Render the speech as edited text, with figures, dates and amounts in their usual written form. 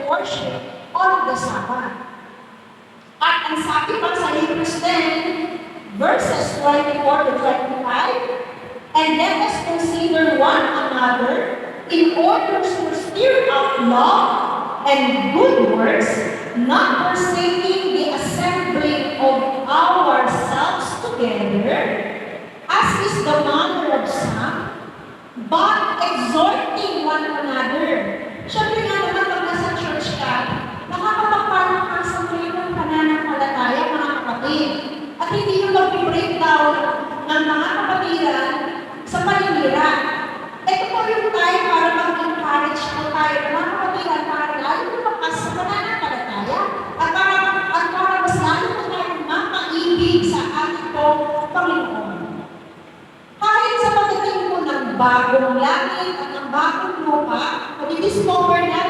worship on the Sabbath. At ang sabi pa sa Hebrews 10, verses 24 to 25, and let us consider one another in order to stir up love and good works, not forsaking the assembling of ourselves together, as is the manner of some, but exhorting one another. Siyempre nga naman, pag nasa church ka, nakakapagparang ka sa tuloy ng pananampalataya, mga kapatid. At hindi yung mag-breakdown ng mga kapatiran sa paninira. Ito po yung time para mag-encourage po tayo ng mga kapatiran para lalo lumakas sa pananampalataya at para mas lalo po tayo makaibig sa ating pong Panginoon. Kahit sa pagdating po ng bagong langit at ng bagong lupa, mag-discover natin